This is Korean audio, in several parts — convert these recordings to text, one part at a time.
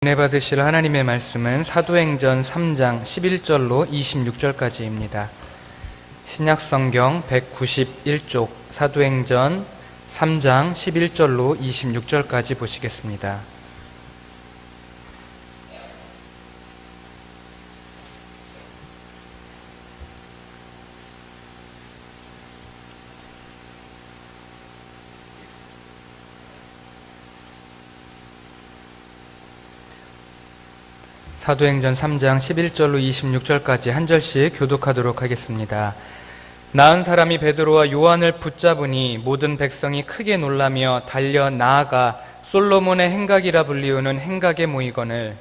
은혜 받으실 하나님의 말씀은 사도행전 3장 11절로 26절까지입니다. 신약성경 191쪽 사도행전 3장 11절로 26절까지 보시겠습니다. 사도행전 3장 11절로 26절까지 한 절씩 교독하도록 하겠습니다. 나은 사람이 베드로와 요한을 붙잡으니 모든 백성이 크게 놀라며 달려 나아가 솔로몬의 행각이라 불리우는 행각에 모이거늘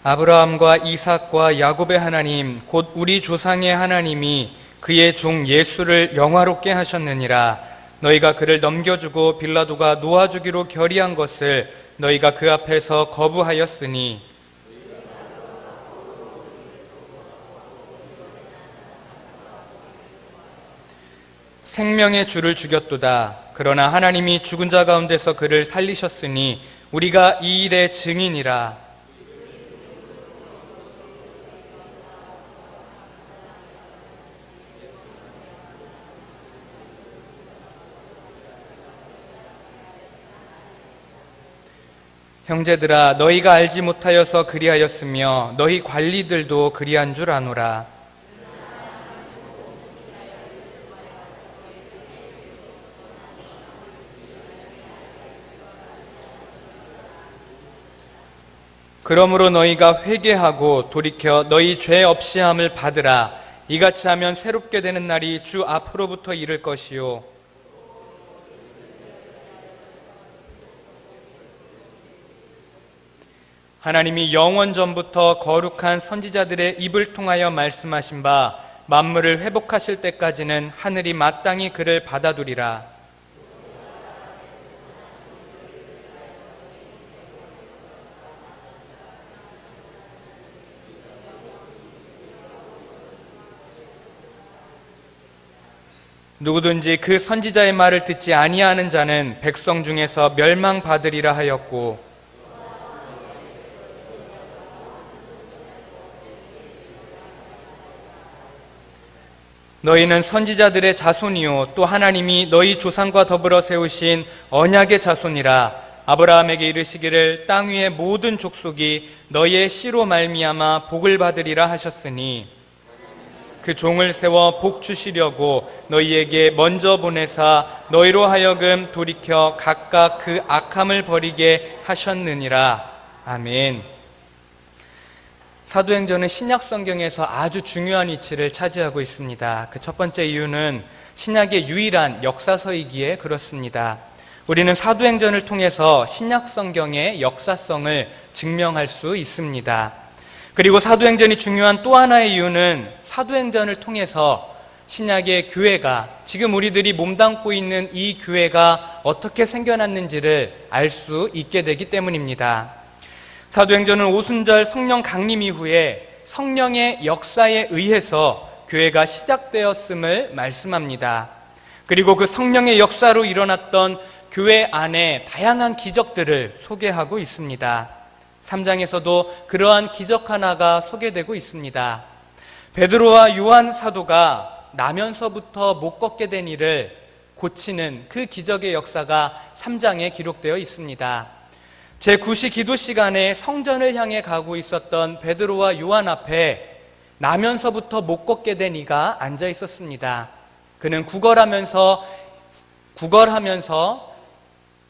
아브라함과 이삭과 야곱의 하나님 곧 우리 조상의 하나님이 그의 종 예수를 영화롭게 하셨느니라. 너희가 그를 넘겨주고 빌라도가 놓아주기로 결의한 것을 너희가 그 앞에서 거부하였으니 생명의 주를 죽였도다. 그러나 하나님이 죽은 자 가운데서 그를 살리셨으니 우리가 이 일의 증인이라. 형제들아, 너희가 알지 못하여서 그리하였으며 너희 관리들도 그리한 줄 아노라. 그러므로 너희가 회개하고 돌이켜 너희 죄 없이함을 받으라. 이같이 하면 새롭게 되는 날이 주 앞으로부터 이를 것이요 하나님이 영원 전부터 거룩한 선지자들의 입을 통하여 말씀하신 바 만물을 회복하실 때까지는 하늘이 마땅히 그를 받아두리라. 누구든지 그 선지자의 말을 듣지 아니하는 자는 백성 중에서 멸망받으리라 하였고 너희는 선지자들의 자손이요 또 하나님이 너희 조상과 더불어 세우신 언약의 자손이라. 아브라함에게 이르시기를 땅 위의 모든 족속이 너희의 씨로 말미암아 복을 받으리라 하셨으니 그 종을 세워 복 주시려고 너희에게 먼저 보내사 너희로 하여금 돌이켜 각각 그 악함을 버리게 하셨느니라. 아멘. 사도행전은 신약 성경에서 아주 중요한 위치를 차지하고 있습니다. 그 첫 번째 이유는 신약의 유일한 역사서이기에 그렇습니다. 우리는 사도행전을 통해서 신약 성경의 역사성을 증명할 수 있습니다. 그리고 사도행전이 중요한 또 하나의 이유는 사도행전을 통해서 신약의 교회가, 지금 우리들이 몸담고 있는 이 교회가 어떻게 생겨났는지를 알 수 있게 되기 때문입니다. 사도행전은 오순절 성령 강림 이후에 성령의 역사에 의해서 교회가 시작되었음을 말씀합니다. 그리고 그 성령의 역사로 일어났던 교회 안에 다양한 기적들을 소개하고 있습니다. 3장에서도 그러한 기적 하나가 소개되고 있습니다. 베드로와 요한 사도가 나면서부터 못 걷게 된 일을 고치는 그 기적의 역사가 3장에 기록되어 있습니다. 제9시 기도 시간에 성전을 향해 가고 있었던 베드로와 요한 앞에 나면서부터 못 걷게 된 이가 앉아 있었습니다. 그는 구걸하면서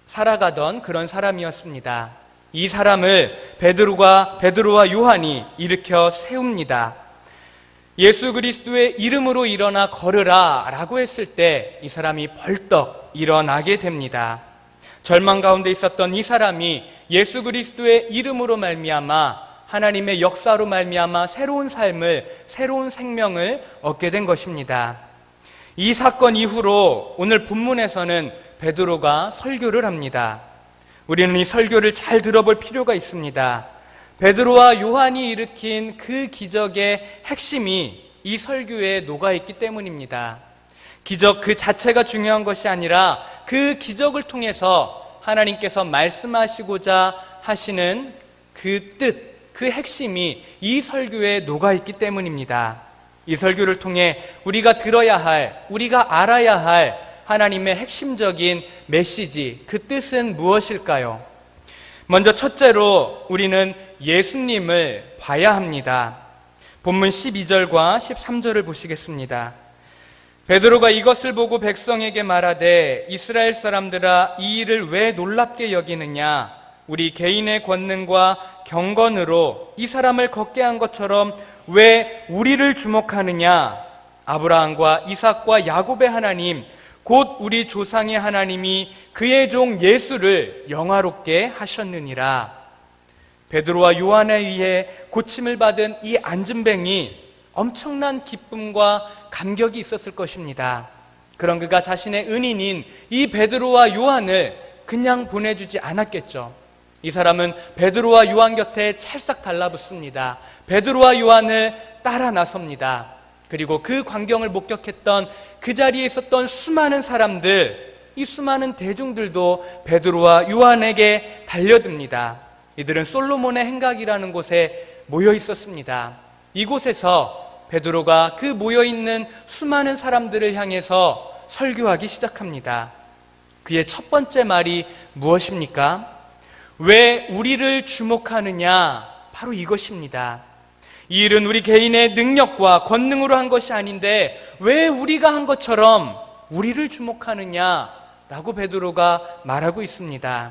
살아가던 그런 사람이었습니다. 이 사람을 베드로와 요한이 일으켜 세웁니다. 예수 그리스도의 이름으로 일어나 걸으라 라고 했을 때 이 사람이 벌떡 일어나게 됩니다. 절망 가운데 있었던 이 사람이 예수 그리스도의 이름으로 말미암아 하나님의 역사로 말미암아 새로운 삶을, 새로운 생명을 얻게 된 것입니다. 이 사건 이후로 오늘 본문에서는 베드로가 설교를 합니다. 우리는 이 설교를 잘 들어볼 필요가 있습니다. 베드로와 요한이 일으킨 그 기적의 핵심이 이 설교에 녹아있기 때문입니다. 기적 그 자체가 중요한 것이 아니라 그 기적을 통해서 하나님께서 말씀하시고자 하시는 그 뜻, 그 핵심이 이 설교에 녹아있기 때문입니다. 이 설교를 통해 우리가 들어야 할, 우리가 알아야 할 하나님의 핵심적인 메시지, 그 뜻은 무엇일까요? 먼저 첫째로 우리는 예수님을 봐야 합니다. 본문 12절과 13절을 보시겠습니다. 베드로가 이것을 보고 백성에게 말하되 이스라엘 사람들아 이 일을 왜 놀랍게 여기느냐? 우리 개인의 권능과 경건으로 이 사람을 걷게 한 것처럼 왜 우리를 주목하느냐? 아브라함과 이삭과 야곱의 하나님 곧 우리 조상의 하나님이 그의 종 예수를 영화롭게 하셨느니라. 베드로와 요한에 의해 고침을 받은 이 안진뱅이 엄청난 기쁨과 감격이 있었을 것입니다. 그런 그가 자신의 은인인 이 베드로와 요한을 그냥 보내주지 않았겠죠. 이 사람은 베드로와 요한 곁에 찰싹 달라붙습니다. 베드로와 요한을 따라 나섭니다. 그리고 그 광경을 목격했던 그 자리에 있었던 수많은 사람들, 이 수많은 대중들도 베드로와 요한에게 달려듭니다. 이들은 솔로몬의 행각이라는 곳에 모여 있었습니다. 이곳에서 베드로가 그 모여있는 수많은 사람들을 향해서 설교하기 시작합니다. 그의 첫 번째 말이 무엇입니까? 왜 우리를 주목하느냐? 바로 이것입니다. 이 일은 우리 개인의 능력과 권능으로 한 것이 아닌데 왜 우리가 한 것처럼 우리를 주목하느냐라고 베드로가 말하고 있습니다.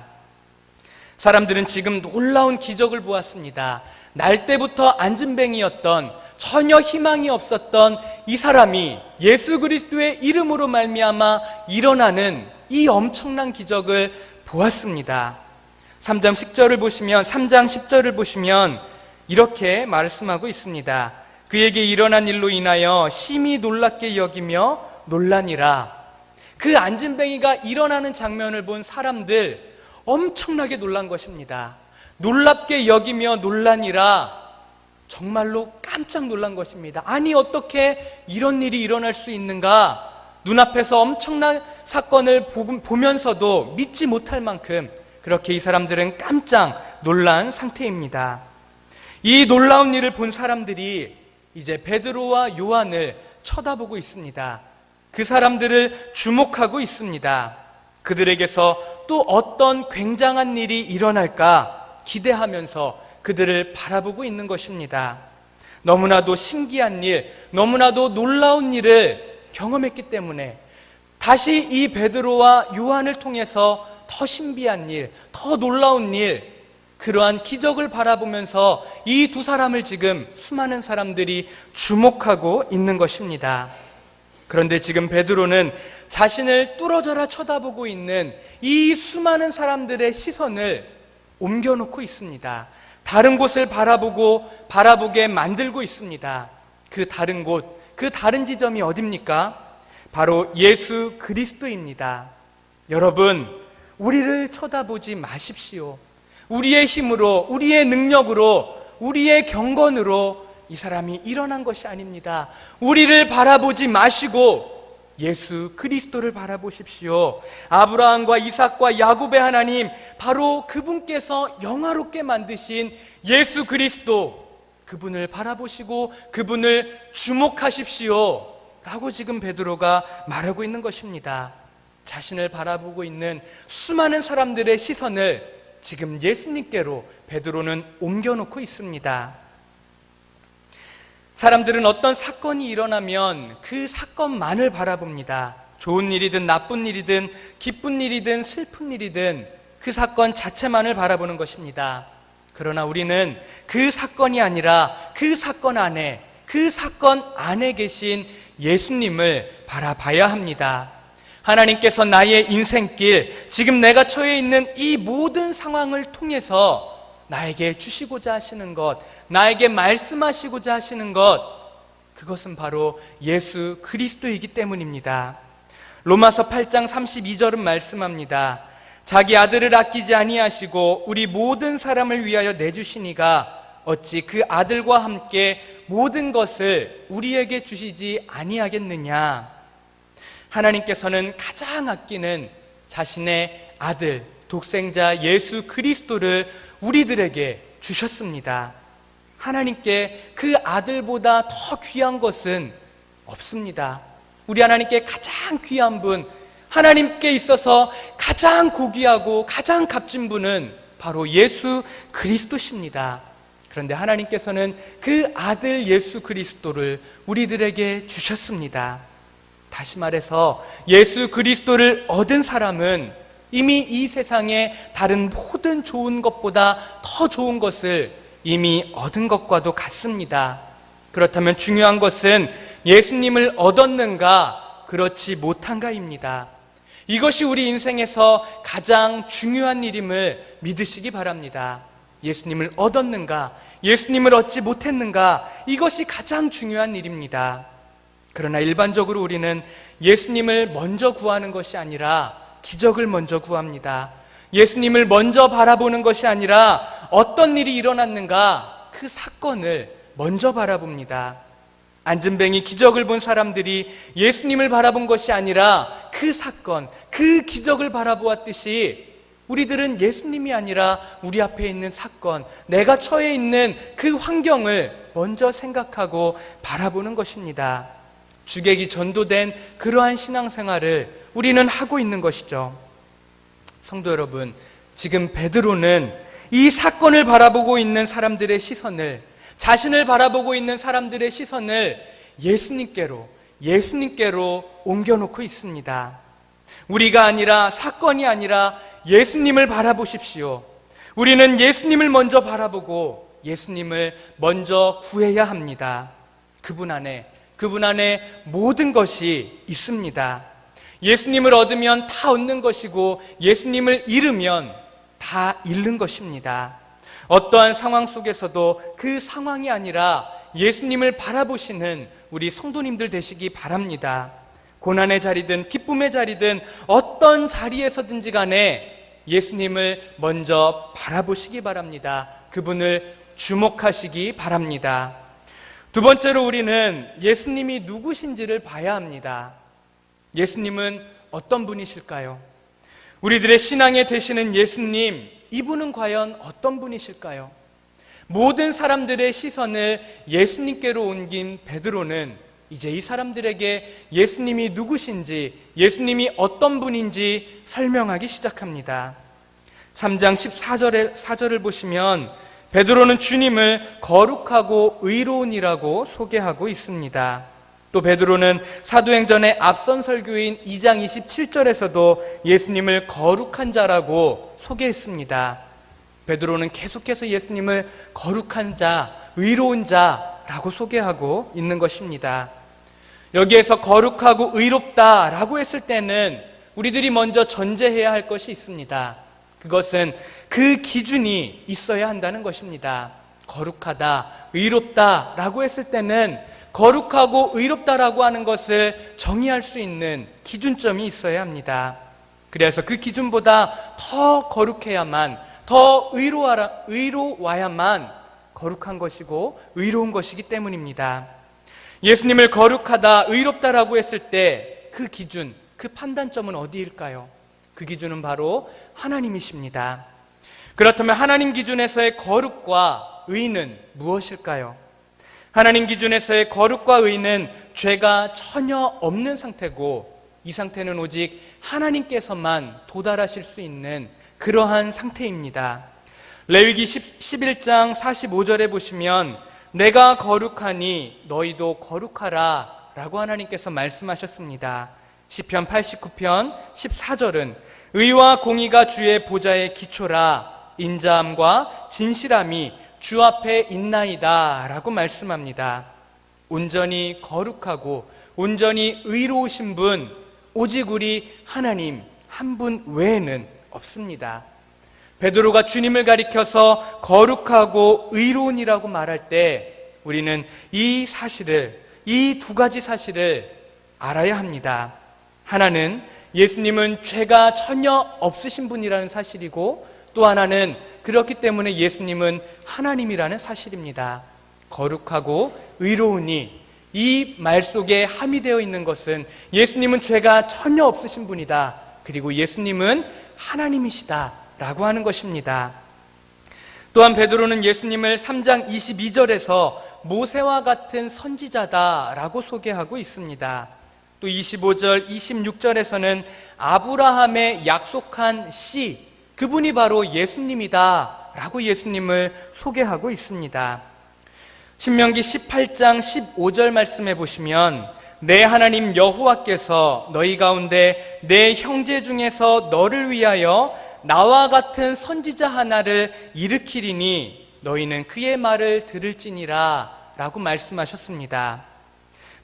사람들은 지금 놀라운 기적을 보았습니다. 날 때부터 안진뱅이였던, 전혀 희망이 없었던 이 사람이 예수 그리스도의 이름으로 말미암아 일어나는 이 엄청난 기적을 보았습니다. 3장 10절을 보시면 이렇게 말씀하고 있습니다. 그에게 일어난 일로 인하여 심히 놀랍게 여기며 놀라니라. 그 안진뱅이가 일어나는 장면을 본 사람들 엄청나게 놀란 것입니다. 놀랍게 여기며 놀라니라. 정말로 깜짝 놀란 것입니다. 아니 어떻게 이런 일이 일어날 수 있는가? 눈앞에서 엄청난 사건을 보면서도 믿지 못할 만큼 그렇게 이 사람들은 깜짝 놀란 상태입니다. 이 놀라운 일을 본 사람들이 이제 베드로와 요한을 쳐다보고 있습니다. 그 사람들을 주목하고 있습니다. 그들에게서 또 어떤 굉장한 일이 일어날까 기대하면서 그들을 바라보고 있는 것입니다. 너무나도 신기한 일, 너무나도 놀라운 일을 경험했기 때문에 다시 이 베드로와 요한을 통해서 더 신비한 일, 더 놀라운 일, 그러한 기적을 바라보면서 이 두 사람을 지금 수많은 사람들이 주목하고 있는 것입니다. 그런데 지금 베드로는 자신을 뚫어져라 쳐다보고 있는 이 수많은 사람들의 시선을 옮겨놓고 있습니다. 다른 곳을 바라보게 만들고 있습니다. 그 다른 곳, 그 다른 지점이 어딥니까? 바로 예수 그리스도입니다. 여러분, 우리를 쳐다보지 마십시오. 우리의 힘으로, 우리의 능력으로, 우리의 경건으로 이 사람이 일어난 것이 아닙니다. 우리를 바라보지 마시고 예수 그리스도를 바라보십시오. 아브라함과 이삭과 야곱의 하나님, 바로 그분께서 영화롭게 만드신 예수 그리스도, 그분을 바라보시고 그분을 주목하십시오 라고 지금 베드로가 말하고 있는 것입니다. 자신을 바라보고 있는 수많은 사람들의 시선을 지금 예수님께로 베드로는 옮겨놓고 있습니다. 사람들은 어떤 사건이 일어나면 그 사건만을 바라봅니다. 좋은 일이든 나쁜 일이든 기쁜 일이든 슬픈 일이든 그 사건 자체만을 바라보는 것입니다. 그러나 우리는 그 사건이 아니라 그 사건 안에 계신 예수님을 바라봐야 합니다. 하나님께서 나의 인생길, 지금 내가 처해 있는 이 모든 상황을 통해서 나에게 주시고자 하시는 것, 나에게 말씀하시고자 하시는 것, 그것은 바로 예수 그리스도이기 때문입니다. 로마서 8장 32절은 말씀합니다. 자기 아들을 아끼지 아니하시고 우리 모든 사람을 위하여 내주시니가 어찌 그 아들과 함께 모든 것을 우리에게 주시지 아니하겠느냐. 하나님께서는 가장 아끼는 자신의 아들, 독생자 예수 그리스도를 우리들에게 주셨습니다. 하나님께 그 아들보다 더 귀한 것은 없습니다. 우리 하나님께 가장 귀한 분, 하나님께 있어서 가장 고귀하고 가장 값진 분은 바로 예수 그리스도십니다. 그런데 하나님께서는 그 아들 예수 그리스도를 우리들에게 주셨습니다. 다시 말해서 예수 그리스도를 얻은 사람은 이미 이 세상의 다른 모든 좋은 것보다 더 좋은 것을 이미 얻은 것과도 같습니다. 그렇다면 중요한 것은 예수님을 얻었는가, 그렇지 못한가입니다. 이것이 우리 인생에서 가장 중요한 일임을 믿으시기 바랍니다. 예수님을 얻었는가, 예수님을 얻지 못했는가, 이것이 가장 중요한 일입니다. 그러나 일반적으로 우리는 예수님을 먼저 구하는 것이 아니라 기적을 먼저 구합니다. 예수님을 먼저 바라보는 것이 아니라 어떤 일이 일어났는가, 그 사건을 먼저 바라봅니다. 안진뱅이 기적을 본 사람들이 예수님을 바라본 것이 아니라 그 사건, 그 기적을 바라보았듯이 우리들은 예수님이 아니라 우리 앞에 있는 사건, 내가 처해 있는 그 환경을 먼저 생각하고 바라보는 것입니다. 주객이 전도된 그러한 신앙생활을 우리는 하고 있는 것이죠. 성도 여러분, 지금 베드로는 이 사건을 바라보고 있는 사람들의 시선을, 자신을 바라보고 있는 사람들의 시선을 예수님께로 옮겨놓고 있습니다. 우리가 아니라, 사건이 아니라 예수님을 바라보십시오. 우리는 예수님을 먼저 바라보고 예수님을 먼저 구해야 합니다. 그분 안에 모든 것이 있습니다. 예수님을 얻으면 다 얻는 것이고 예수님을 잃으면 다 잃는 것입니다. 어떠한 상황 속에서도 그 상황이 아니라 예수님을 바라보시는 우리 성도님들 되시기 바랍니다. 고난의 자리든 기쁨의 자리든 어떤 자리에서든지 간에 예수님을 먼저 바라보시기 바랍니다. 그분을 주목하시기 바랍니다. 두 번째로 우리는 예수님이 누구신지를 봐야 합니다. 예수님은 어떤 분이실까요? 우리들의 신앙에 되시는 예수님, 이분은 과연 어떤 분이실까요? 모든 사람들의 시선을 예수님께로 옮긴 베드로는 이제 이 사람들에게 예수님이 누구신지, 예수님이 어떤 분인지 설명하기 시작합니다. 3장 14절을 보시면 베드로는 주님을 거룩하고 의로운이라고 소개하고 있습니다. 또 베드로는 사도행전의 앞선 설교인 2장 27절에서도 예수님을 거룩한 자라고 소개했습니다. 베드로는 계속해서 예수님을 거룩한 자, 의로운 자라고 소개하고 있는 것입니다. 여기에서 거룩하고 의롭다라고 했을 때는 우리들이 먼저 전제해야 할 것이 있습니다. 그것은 그 기준이 있어야 한다는 것입니다. 거룩하다, 의롭다라고 했을 때는 거룩하고 의롭다라고 하는 것을 정의할 수 있는 기준점이 있어야 합니다. 그래서 그 기준보다 더 거룩해야만, 더 의로워야만 거룩한 것이고 의로운 것이기 때문입니다. 예수님을 거룩하다, 의롭다라고 했을 때 그 기준, 그 판단점은 어디일까요? 그 기준은 바로 하나님이십니다. 그렇다면 하나님 기준에서의 거룩과 의는 무엇일까요? 하나님 기준에서의 거룩과 의는 죄가 전혀 없는 상태고, 이 상태는 오직 하나님께서만 도달하실 수 있는 그러한 상태입니다. 레위기 11장 45절에 보시면 내가 거룩하니 너희도 거룩하라 라고 하나님께서 말씀하셨습니다. 시편 89편 14절은 의와 공의가 주의 보좌의 기초라, 인자함과 진실함이 주 앞에 있나이다 라고 말씀합니다. 온전히 거룩하고 온전히 의로우신 분, 오직 우리 하나님 한 분 외에는 없습니다. 베드로가 주님을 가리켜서 거룩하고 의로운이라고 말할 때 우리는 이 사실을, 이 두 가지 사실을 알아야 합니다. 하나는 예수님은 죄가 전혀 없으신 분이라는 사실이고, 또 하나는 그렇기 때문에 예수님은 하나님이라는 사실입니다. 거룩하고 의로우니, 이 말 속에 함의되어 있는 것은 예수님은 죄가 전혀 없으신 분이다, 그리고 예수님은 하나님이시다 라고 하는 것입니다. 또한 베드로는 예수님을 3장 22절에서 모세와 같은 선지자다라고 소개하고 있습니다. 또 25절, 26절에서는 아브라함의 약속한 씨, 그분이 바로 예수님이다 라고 예수님을 소개하고 있습니다. 신명기 18장 15절 말씀해 보시면, 내 하나님 여호와께서 너희 가운데 내 형제 중에서 너를 위하여 나와 같은 선지자 하나를 일으키리니 너희는 그의 말을 들을지니라 라고 말씀하셨습니다.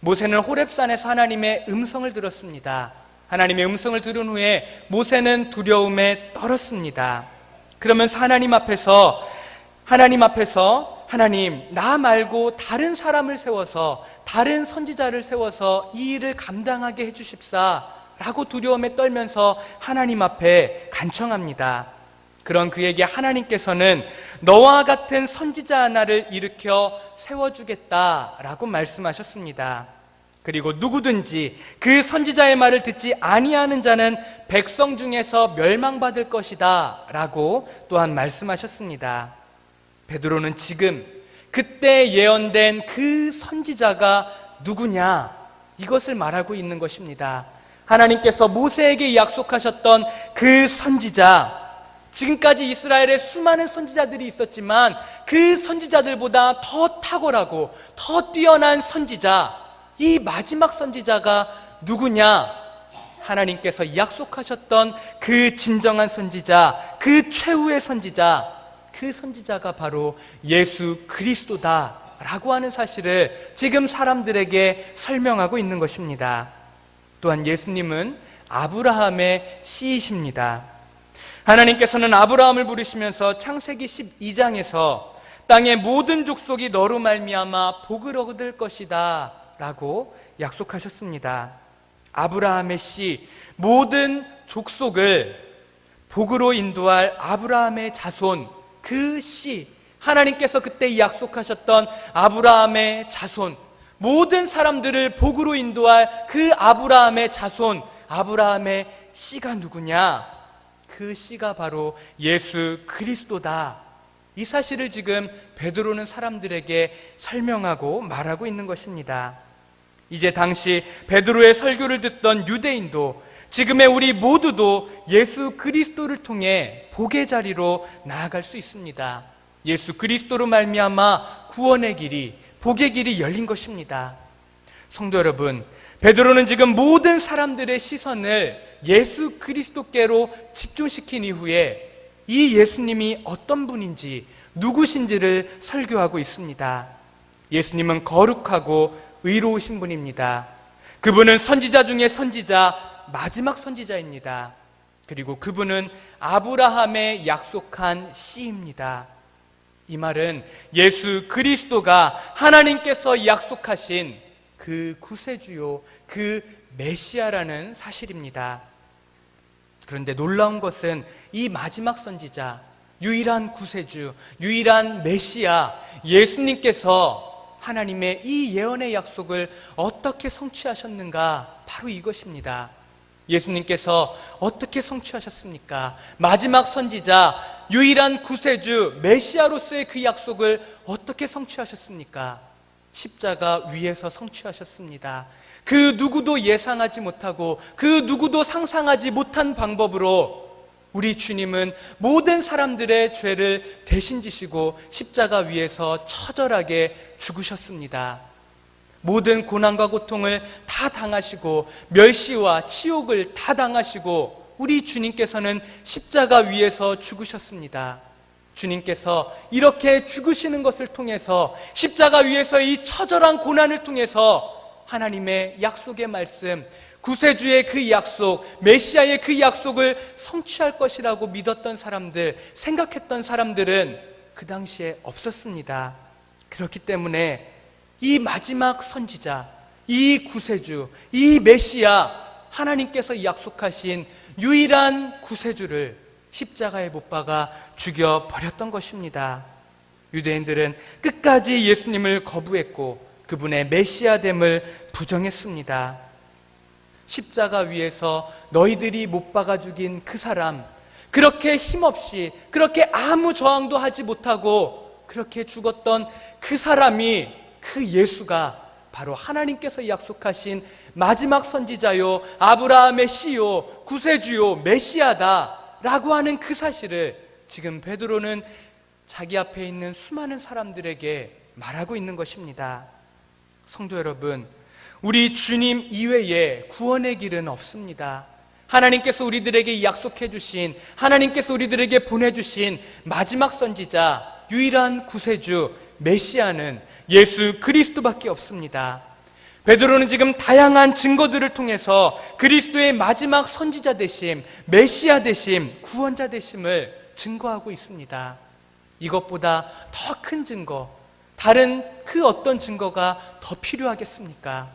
모세는 호렙산에서 하나님의 음성을 들었습니다. 하나님의 음성을 들은 후에 모세는 두려움에 떨었습니다. 그러면서 하나님 앞에서 하나님, 나 말고 다른 사람을 세워서, 다른 선지자를 세워서 이 일을 감당하게 해주십사 라고 두려움에 떨면서 하나님 앞에 간청합니다. 그런 그에게 하나님께서는 너와 같은 선지자 하나를 일으켜 세워주겠다라고 말씀하셨습니다. 그리고 누구든지 그 선지자의 말을 듣지 아니하는 자는 백성 중에서 멸망받을 것이다 라고 또한 말씀하셨습니다. 베드로는 지금 그때 예언된 그 선지자가 누구냐, 이것을 말하고 있는 것입니다. 하나님께서 모세에게 약속하셨던 그 선지자, 지금까지 이스라엘에 수많은 선지자들이 있었지만 그 선지자들보다 더 탁월하고 더 뛰어난 선지자, 이 마지막 선지자가 누구냐? 하나님께서 약속하셨던 그 진정한 선지자, 그 최후의 선지자, 그 선지자가 바로 예수 그리스도다 라고 하는 사실을 지금 사람들에게 설명하고 있는 것입니다. 또한 예수님은 아브라함의 씨이십니다. 하나님께서는 아브라함을 부르시면서 창세기 12장에서 땅의 모든 족속이 너로 말미암아 복을 얻을 것이다 라고 약속하셨습니다. 아브라함의 씨, 모든 족속을 복으로 인도할 아브라함의 자손, 그 씨, 하나님께서 그때 약속하셨던 아브라함의 자손, 모든 사람들을 복으로 인도할 그 아브라함의 자손, 아브라함의 씨가 누구냐? 그 씨가 바로 예수 그리스도다. 이 사실을 지금 베드로는 사람들에게 설명하고 말하고 있는 것입니다. 이제 당시 베드로의 설교를 듣던 유대인도, 지금의 우리 모두도 예수 그리스도를 통해 복의 자리로 나아갈 수 있습니다. 예수 그리스도로 말미암아 구원의 길이, 복의 길이 열린 것입니다. 성도 여러분, 베드로는 지금 모든 사람들의 시선을 예수 그리스도께로 집중시킨 이후에 이 예수님이 어떤 분인지, 누구신지를 설교하고 있습니다. 예수님은 거룩하고 의로우신 분입니다. 그분은 선지자 중에 선지자, 마지막 선지자입니다. 그리고 그분은 아브라함의 약속한 씨입니다. 이 말은 예수 그리스도가 하나님께서 약속하신 그 구세주요, 그 메시아라는 사실입니다. 그런데 놀라운 것은 이 마지막 선지자, 유일한 구세주, 유일한 메시아 예수님께서 하나님의 이 예언의 약속을 어떻게 성취하셨는가, 바로 이것입니다. 예수님께서 어떻게 성취하셨습니까? 마지막 선지자, 유일한 구세주, 메시아로서의 그 약속을 어떻게 성취하셨습니까? 십자가 위에서 성취하셨습니다. 그 누구도 예상하지 못하고 그 누구도 상상하지 못한 방법으로 우리 주님은 모든 사람들의 죄를 대신 지시고 십자가 위에서 처절하게 죽으셨습니다. 모든 고난과 고통을 다 당하시고 멸시와 치욕을 다 당하시고 우리 주님께서는 십자가 위에서 죽으셨습니다. 주님께서 이렇게 죽으시는 것을 통해서, 십자가 위에서 이 처절한 고난을 통해서 하나님의 약속의 말씀, 구세주의 그 약속, 메시아의 그 약속을 성취할 것이라고 믿었던 사람들, 생각했던 사람들은 그 당시에 없었습니다. 그렇기 때문에 이 마지막 선지자, 이 구세주, 이 메시아, 하나님께서 약속하신 유일한 구세주를 십자가에 못 박아 죽여버렸던 것입니다. 유대인들은 끝까지 예수님을 거부했고 그분의 메시아됨을 부정했습니다. 십자가 위에서 너희들이 못 박아 죽인 그 사람, 그렇게 힘없이, 그렇게 아무 저항도 하지 못하고 그렇게 죽었던 그 사람이, 그 예수가 바로 하나님께서 약속하신 마지막 선지자요, 아브라함의 씨요, 구세주요, 메시아다 라고 하는 그 사실을 지금 베드로는 자기 앞에 있는 수많은 사람들에게 말하고 있는 것입니다. 성도 여러분, 우리 주님 이외에 구원의 길은 없습니다. 하나님께서 우리들에게 약속해 주신, 하나님께서 우리들에게 보내주신 마지막 선지자, 유일한 구세주, 메시아는 예수 그리스도밖에 없습니다. 베드로는 지금 다양한 증거들을 통해서 그리스도의 마지막 선지자 되심, 메시아 되심, 구원자 되심을 증거하고 있습니다. 이것보다 더 큰 증거, 다른 그 어떤 증거가 더 필요하겠습니까?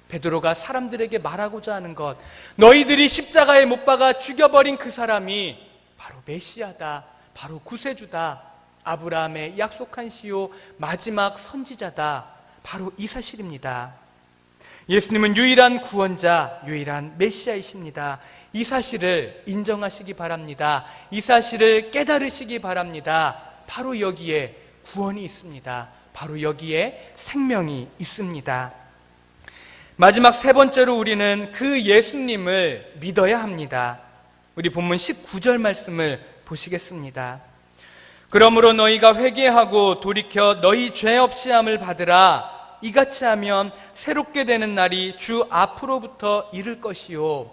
베드로가 사람들에게 말하고자 하는 것, 너희들이 십자가에 못 박아 죽여버린 그 사람이 바로 메시아다, 바로 구세주다, 아브라함의 약속한 시요 마지막 선지자다, 바로 이 사실입니다. 예수님은 유일한 구원자, 유일한 메시아이십니다. 이 사실을 인정하시기 바랍니다. 이 사실을 깨달으시기 바랍니다. 바로 여기에 구원이 있습니다. 바로 여기에 생명이 있습니다. 마지막 세 번째로 우리는 그 예수님을 믿어야 합니다. 우리 본문 19절 말씀을 보시겠습니다. 그러므로 너희가 회개하고 돌이켜 너희 죄 없이 함을 받으라. 이같이 하면 새롭게 되는 날이 주 앞으로부터 이를 것이요.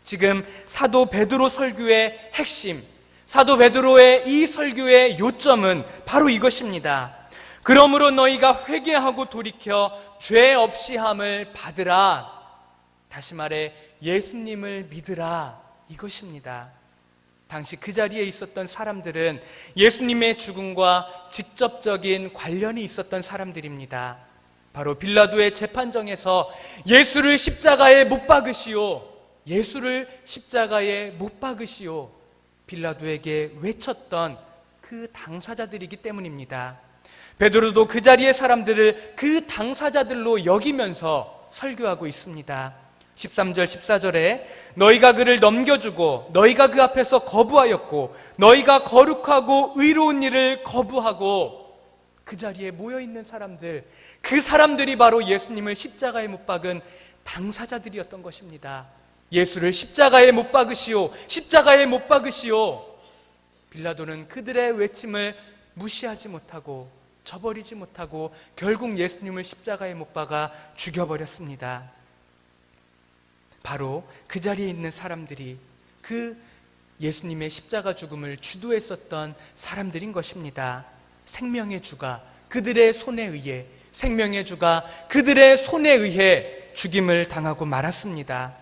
지금 사도 베드로 설교의 핵심, 사도 베드로의 이 설교의 요점은 바로 이것입니다. 그러므로 너희가 회개하고 돌이켜 죄 없이 함을 받으라. 다시 말해 예수님을 믿으라, 이것입니다. 당시 그 자리에 있었던 사람들은 예수님의 죽음과 직접적인 관련이 있었던 사람들입니다. 바로 빌라도의 재판정에서 예수를 십자가에 못 박으시오, 예수를 십자가에 못 박으시오, 빌라도에게 외쳤던 그 당사자들이기 때문입니다. 베드로도 그 자리의 사람들을 그 당사자들로 여기면서 설교하고 있습니다. 13절 14절에 너희가 그를 넘겨주고 너희가 그 앞에서 거부하였고 너희가 거룩하고 의로운 일을 거부하고, 그 자리에 모여있는 사람들, 그 사람들이 바로 예수님을 십자가에 못 박은 당사자들이었던 것입니다. 예수를 십자가에 못 박으시오, 십자가에 못 박으시오. 빌라도는 그들의 외침을 무시하지 못하고 저버리지 못하고 결국 예수님을 십자가에 못 박아 죽여버렸습니다. 바로 그 자리에 있는 사람들이 그 예수님의 십자가 죽음을 주도했었던 사람들인 것입니다. 생명의 주가 그들의 손에 의해, 생명의 주가 그들의 손에 의해 죽임을 당하고 말았습니다.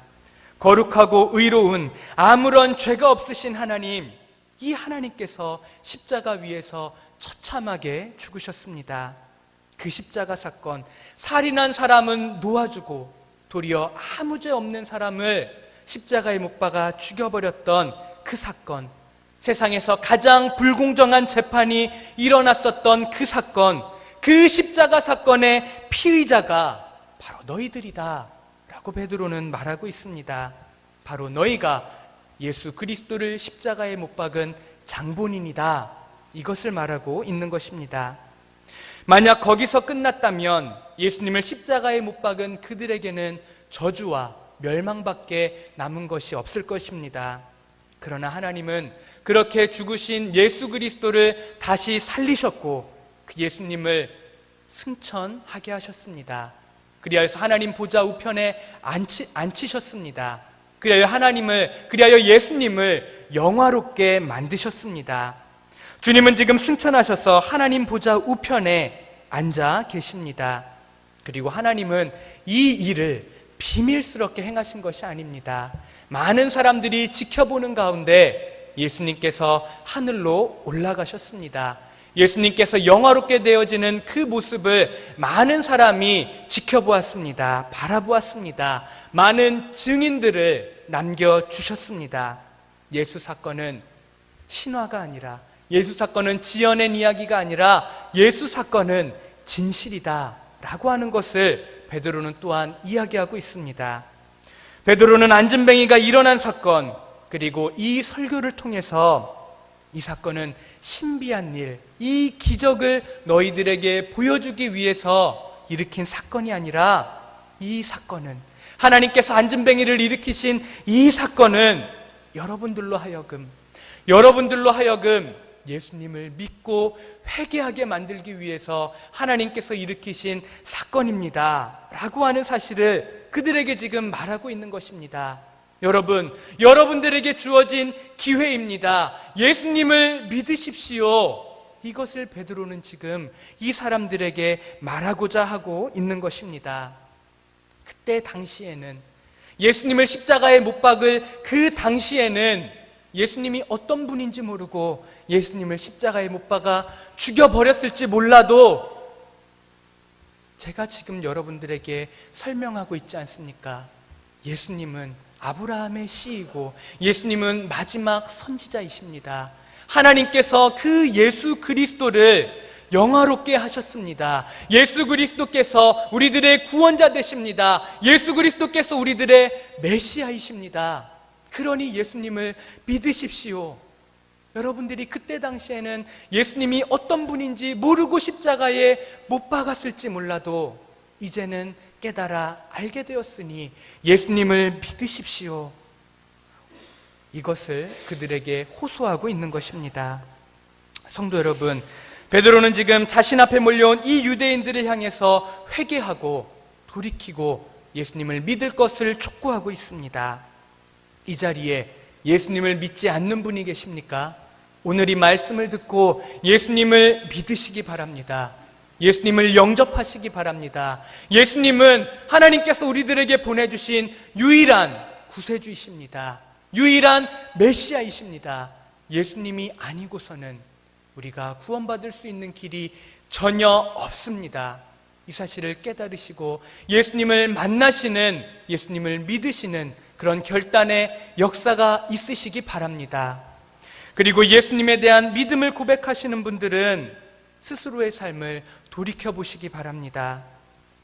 거룩하고 의로운 아무런 죄가 없으신 하나님, 이 하나님께서 십자가 위에서 처참하게 죽으셨습니다. 그 십자가 사건, 살인한 사람은 놓아주고 도리어 아무 죄 없는 사람을 십자가에 못 박아 죽여버렸던 그 사건, 세상에서 가장 불공정한 재판이 일어났었던 그 사건, 그 십자가 사건의 피의자가 바로 너희들이다 라고 베드로는 말하고 있습니다. 바로 너희가 예수 그리스도를 십자가에 못 박은 장본인이다, 이것을 말하고 있는 것입니다. 만약 거기서 끝났다면 예수님을 십자가에 못 박은 그들에게는 저주와 멸망밖에 남은 것이 없을 것입니다. 그러나 하나님은 그렇게 죽으신 예수 그리스도를 다시 살리셨고 그 예수님을 승천하게 하셨습니다. 그리하여서 하나님 보좌 우편에 앉히셨습니다. 그리하여 예수님을 영화롭게 만드셨습니다. 주님은 지금 승천하셔서 하나님 보좌 우편에 앉아 계십니다. 그리고 하나님은 이 일을 비밀스럽게 행하신 것이 아닙니다. 많은 사람들이 지켜보는 가운데 예수님께서 하늘로 올라가셨습니다. 예수님께서 영화롭게 되어지는 그 모습을 많은 사람이 지켜보았습니다. 바라보았습니다. 많은 증인들을 남겨주셨습니다. 예수 사건은 신화가 아니라, 예수 사건은 지어낸 이야기가 아니라 예수 사건은 진실이다 라고 하는 것을 베드로는 또한 이야기하고 있습니다. 베드로는 안진뱅이가 일어난 사건, 그리고 이 설교를 통해서 이 사건은 신비한 일, 이 기적을 너희들에게 보여주기 위해서 일으킨 사건이 아니라, 이 사건은, 하나님께서 안진뱅이를 일으키신 이 사건은 여러분들로 하여금 예수님을 믿고 회개하게 만들기 위해서 하나님께서 일으키신 사건입니다 라고 하는 사실을 그들에게 지금 말하고 있는 것입니다. 여러분들에게 주어진 기회입니다. 예수님을 믿으십시오. 이것을 베드로는 지금 이 사람들에게 말하고자 하고 있는 것입니다. 그때 당시에는, 예수님을 십자가에 못 박을 그 당시에는 예수님이 어떤 분인지 모르고 예수님을 십자가에 못 박아 죽여버렸을지 몰라도, 제가 지금 여러분들에게 설명하고 있지 않습니까? 예수님은 아브라함의 씨이고 예수님은 마지막 선지자이십니다. 하나님께서 그 예수 그리스도를 영화롭게 하셨습니다. 예수 그리스도께서 우리들의 구원자 되십니다. 예수 그리스도께서 우리들의 메시아이십니다. 그러니 예수님을 믿으십시오. 여러분들이 그때 당시에는 예수님이 어떤 분인지 모르고 십자가에 못 박았을지 몰라도 이제는 깨달아 알게 되었으니 예수님을 믿으십시오. 이것을 그들에게 호소하고 있는 것입니다. 성도 여러분, 베드로는 지금 자신 앞에 몰려온 이 유대인들을 향해서 회개하고 돌이키고 예수님을 믿을 것을 촉구하고 있습니다. 이 자리에 예수님을 믿지 않는 분이 계십니까? 오늘 이 말씀을 듣고 예수님을 믿으시기 바랍니다. 예수님을 영접하시기 바랍니다. 예수님은 하나님께서 우리들에게 보내주신 유일한 구세주이십니다. 유일한 메시아이십니다. 예수님이 아니고서는 우리가 구원받을 수 있는 길이 전혀 없습니다. 이 사실을 깨달으시고 예수님을 만나시는, 예수님을 믿으시는 그런 결단의 역사가 있으시기 바랍니다. 그리고 예수님에 대한 믿음을 고백하시는 분들은 스스로의 삶을 돌이켜보시기 바랍니다.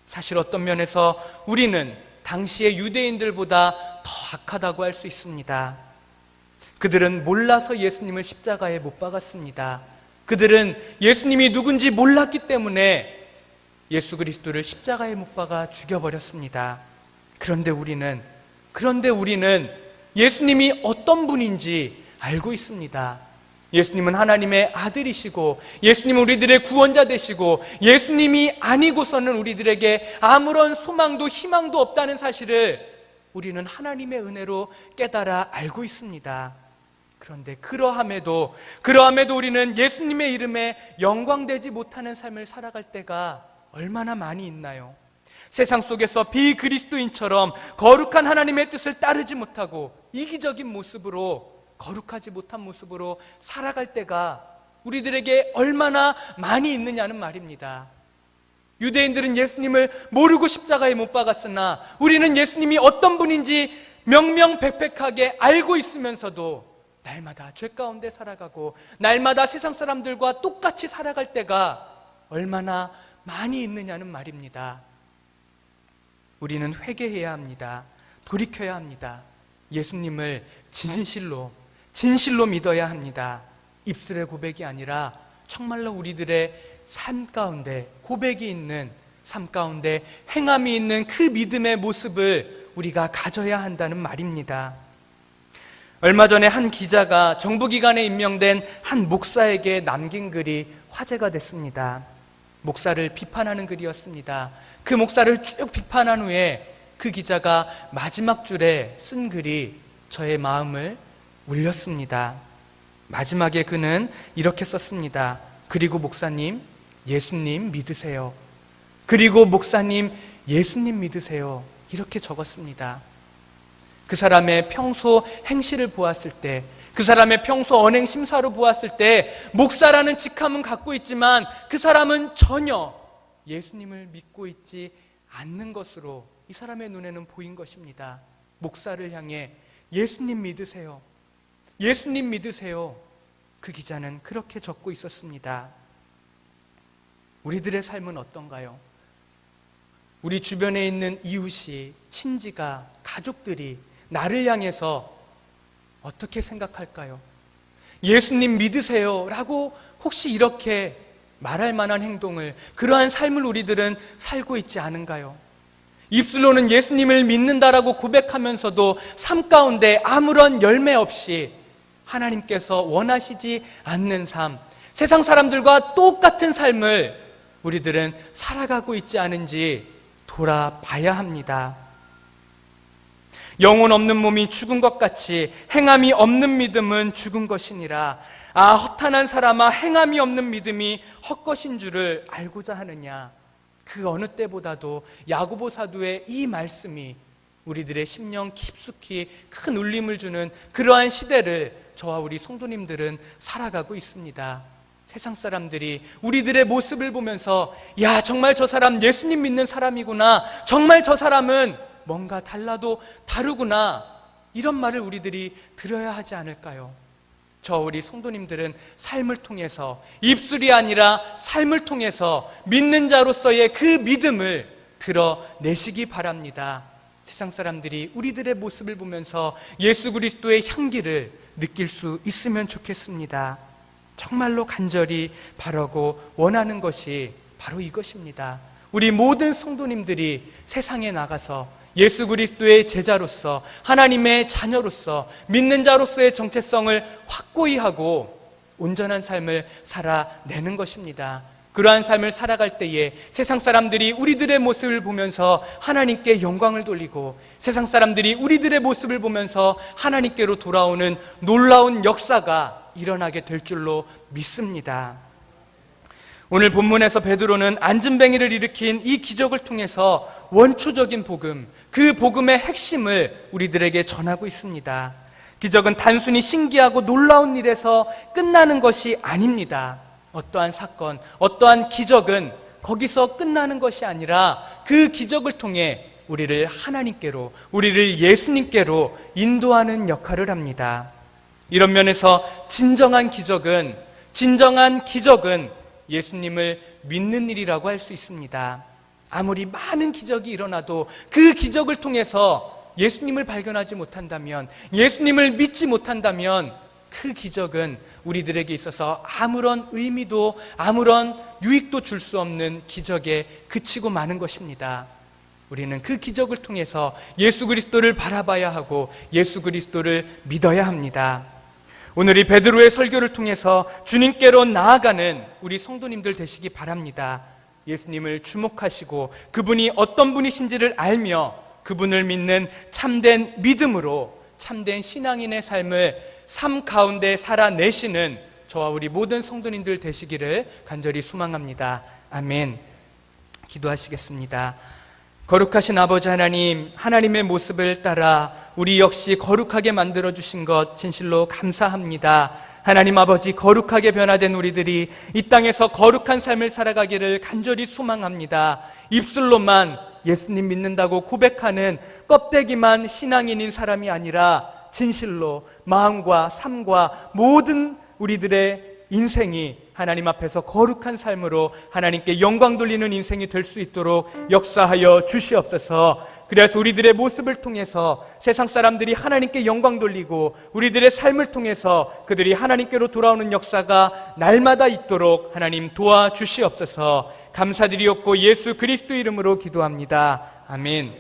사실 어떤 면에서 우리는 당시의 유대인들보다 더 악하다고 할 수 있습니다. 그들은 몰라서 예수님을 십자가에 못 박았습니다. 그들은 예수님이 누군지 몰랐기 때문에 예수 그리스도를 십자가에 못 박아 죽여버렸습니다. 그런데 우리는 예수님이 어떤 분인지 알고 있습니다. 예수님은 하나님의 아들이시고 예수님은 우리들의 구원자 되시고 예수님이 아니고서는 우리들에게 아무런 소망도 희망도 없다는 사실을 우리는 하나님의 은혜로 깨달아 알고 있습니다. 그런데 그러함에도 우리는 예수님의 이름에 영광되지 못하는 삶을 살아갈 때가 얼마나 많이 있나요? 세상 속에서 비그리스도인처럼 거룩한 하나님의 뜻을 따르지 못하고 이기적인 모습으로, 거룩하지 못한 모습으로 살아갈 때가 우리들에게 얼마나 많이 있느냐는 말입니다. 유대인들은 예수님을 모르고 십자가에 못 박았으나 우리는 예수님이 어떤 분인지 명명백백하게 알고 있으면서도 날마다 죄 가운데 살아가고 날마다 세상 사람들과 똑같이 살아갈 때가 얼마나 많이 있느냐는 말입니다. 우리는 회개해야 합니다. 돌이켜야 합니다. 예수님을 진실로 믿어야 합니다. 입술의 고백이 아니라 정말로 우리들의 삶 가운데 고백이 있는, 삶 가운데 행함이 있는 그 믿음의 모습을 우리가 가져야 한다는 말입니다. 얼마 전에 한 기자가 정부기관에 임명된 한 목사에게 남긴 글이 화제가 됐습니다. 목사를 비판하는 글이었습니다. 그 목사를 쭉 비판한 후에 그 기자가 마지막 줄에 쓴 글이 저의 마음을 울렸습니다. 마지막에 그는 이렇게 썼습니다. 그리고 목사님, 예수님 믿으세요. 그리고 목사님, 예수님 믿으세요. 이렇게 적었습니다. 그 사람의 평소 행실을 보았을 때, 그 사람의 평소 언행 심사로 보았을 때 목사라는 직함은 갖고 있지만 그 사람은 전혀 예수님을 믿고 있지 않는 것으로 이 사람의 눈에는 보인 것입니다. 목사를 향해 예수님 믿으세요, 예수님 믿으세요, 그 기자는 그렇게 적고 있었습니다. 우리들의 삶은 어떤가요? 우리 주변에 있는 이웃이, 친지가, 가족들이 나를 향해서 어떻게 생각할까요? 예수님 믿으세요 라고 혹시 이렇게 말할 만한 행동을, 그러한 삶을 우리들은 살고 있지 않은가요? 입술로는 예수님을 믿는다라고 고백하면서도 삶 가운데 아무런 열매 없이 하나님께서 원하시지 않는 삶, 세상 사람들과 똑같은 삶을 우리들은 살아가고 있지 않은지 돌아봐야 합니다. 영혼 없는 몸이 죽은 것 같이 행함이 없는 믿음은 죽은 것이니라. 허탄한 사람아, 행함이 없는 믿음이 헛것인 줄을 알고자 하느냐. 그 어느 때보다도 야고보 사도의 이 말씀이 우리들의 심령 깊숙이 큰 울림을 주는 그러한 시대를 저와 우리 성도님들은 살아가고 있습니다. 세상 사람들이 우리들의 모습을 보면서 야, 정말 저 사람 예수님 믿는 사람이구나, 정말 저 사람은 뭔가 달라도 다르구나, 이런 말을 우리들이 들어야 하지 않을까요? 저 우리 성도님들은 삶을 통해서, 입술이 아니라 삶을 통해서 믿는 자로서의 그 믿음을 드러내시기 바랍니다. 세상 사람들이 우리들의 모습을 보면서 예수 그리스도의 향기를 느낄 수 있으면 좋겠습니다. 정말로 간절히 바라고 원하는 것이 바로 이것입니다. 우리 모든 성도님들이 세상에 나가서 예수 그리스도의 제자로서, 하나님의 자녀로서, 믿는 자로서의 정체성을 확고히 하고 온전한 삶을 살아내는 것입니다. 그러한 삶을 살아갈 때에 세상 사람들이 우리들의 모습을 보면서 하나님께 영광을 돌리고, 세상 사람들이 우리들의 모습을 보면서 하나님께로 돌아오는 놀라운 역사가 일어나게 될 줄로 믿습니다. 오늘 본문에서 베드로는 안진뱅이를 일으킨 이 기적을 통해서 원초적인 복음, 그 복음의 핵심을 우리들에게 전하고 있습니다. 기적은 단순히 신기하고 놀라운 일에서 끝나는 것이 아닙니다. 어떠한 사건, 어떠한 기적은 거기서 끝나는 것이 아니라 그 기적을 통해 우리를 하나님께로, 우리를 예수님께로 인도하는 역할을 합니다. 이런 면에서 진정한 기적은 예수님을 믿는 일이라고 할 수 있습니다. 아무리 많은 기적이 일어나도 그 기적을 통해서 예수님을 발견하지 못한다면, 예수님을 믿지 못한다면 그 기적은 우리들에게 있어서 아무런 의미도 아무런 유익도 줄 수 없는 기적에 그치고 마는 것입니다. 우리는 그 기적을 통해서 예수 그리스도를 바라봐야 하고 예수 그리스도를 믿어야 합니다. 오늘 이 베드로의 설교를 통해서 주님께로 나아가는 우리 성도님들 되시기 바랍니다. 예수님을 주목하시고 그분이 어떤 분이신지를 알며 그분을 믿는 참된 믿음으로 참된 신앙인의 삶을 삶 가운데 살아내시는 저와 우리 모든 성도님들 되시기를 간절히 소망합니다. 아멘. 기도하시겠습니다. 거룩하신 아버지 하나님, 하나님의 모습을 따라 우리 역시 거룩하게 만들어주신 것 진실로 감사합니다. 하나님 아버지, 거룩하게 변화된 우리들이 이 땅에서 거룩한 삶을 살아가기를 간절히 소망합니다. 입술로만 예수님 믿는다고 고백하는 껍데기만 신앙인인 사람이 아니라 진실로 마음과 삶과 모든 우리들의 인생이 하나님 앞에서 거룩한 삶으로 하나님께 영광 돌리는 인생이 될 수 있도록 역사하여 주시옵소서. 그래서 우리들의 모습을 통해서 세상 사람들이 하나님께 영광 돌리고 우리들의 삶을 통해서 그들이 하나님께로 돌아오는 역사가 날마다 있도록 하나님 도와주시옵소서. 감사드리옵고 예수 그리스도 이름으로 기도합니다. 아멘.